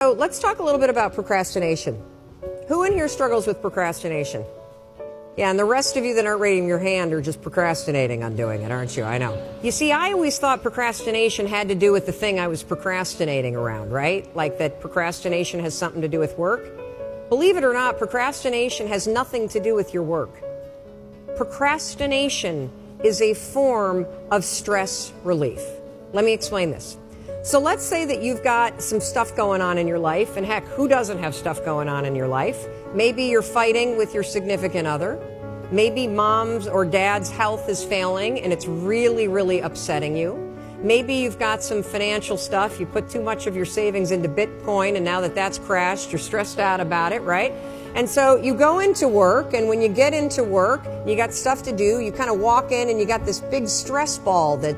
So let's talk a little bit about procrastination. Who in here struggles with procrastination? Yeah, and the rest of you that aren't raising your hand are just procrastinating on doing it, aren't you? I know. You see, I always thought procrastination had to do with the thing I was procrastinating around, right? Like that procrastination has something to do with work. Believe it or not, procrastination has nothing to do with your work. Procrastination is a form of stress relief. Let me explain this. So let's say that you've got some stuff going on in your life, and heck, who doesn't have stuff going on in your life? Maybe you're fighting with your significant other. Maybe mom's or dad's health is failing and it's really, really upsetting you. Maybe you've got some financial stuff. You put too much of your savings into Bitcoin, and now that that's crashed, you're stressed out about it, right? And so you go into work, and when you get into work, you got stuff to do. You kind of walk in and you got this big stress ball that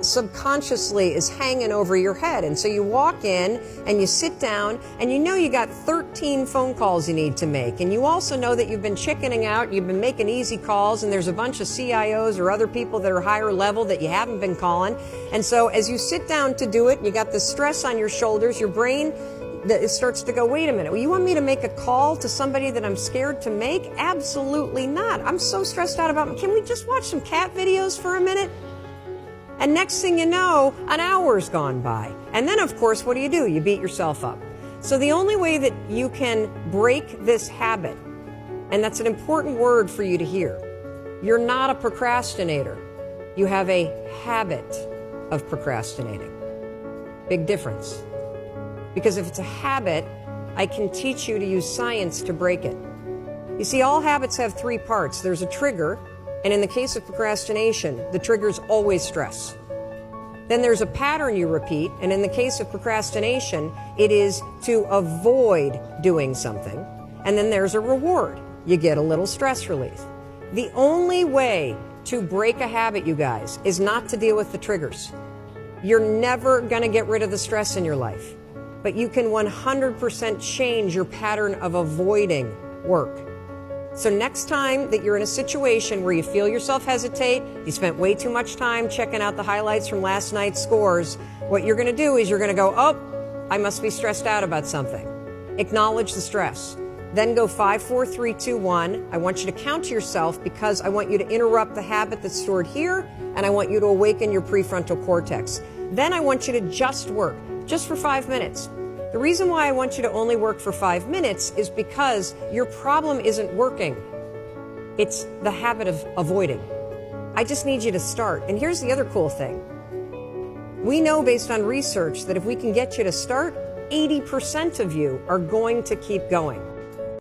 subconsciously is hanging over your head. And so you walk in and you sit down, and you know you got 13 phone calls you need to make. And you also know that you've been chickening out, you've been making easy calls, and there's a bunch of CIOs or other people that are higher level that you haven't been calling. And so as you sit down to do it, you got the stress on your shoulders, your brain it starts to go, wait a minute, well, you want me to make a call to somebody that I'm scared to make? Absolutely not. I'm so stressed out about, can we just watch some cat videos for a minute? And next thing you know, an hour's gone by. And then, of course, what do? You beat yourself up. So the only way that you can break this habit, and that's an important word for you to hear, you're not a procrastinator. You have a habit of procrastinating. Big difference. Because if it's a habit, I can teach you to use science to break it. You see, all habits have three parts. There's a trigger, and in the case of procrastination, the trigger is always stress. Then there's a pattern you repeat, and in the case of procrastination, it is to avoid doing something. And then there's a reward. You get a little stress relief. The only way to break a habit, you guys, is not to deal with the triggers. You're never going to get rid of the stress in your life. But you can 100% change your pattern of avoiding work. So next time that you're in a situation where you feel yourself hesitate, you spent way too much time checking out the highlights from last night's scores, what you're going to do is you're going to go, oh, I must be stressed out about something. Acknowledge the stress. Then go 5, 4, 3, 2, 1. I want you to count to yourself because I want you to interrupt the habit that's stored here, and I want you to awaken your prefrontal cortex. Then I want you to just work. Just for 5 minutes. The reason why I want you to only work for 5 minutes is because your problem isn't working. It's the habit of avoiding. I just need you to start. And here's the other cool thing. We know based on research that if we can get you to start, 80% of you are going to keep going.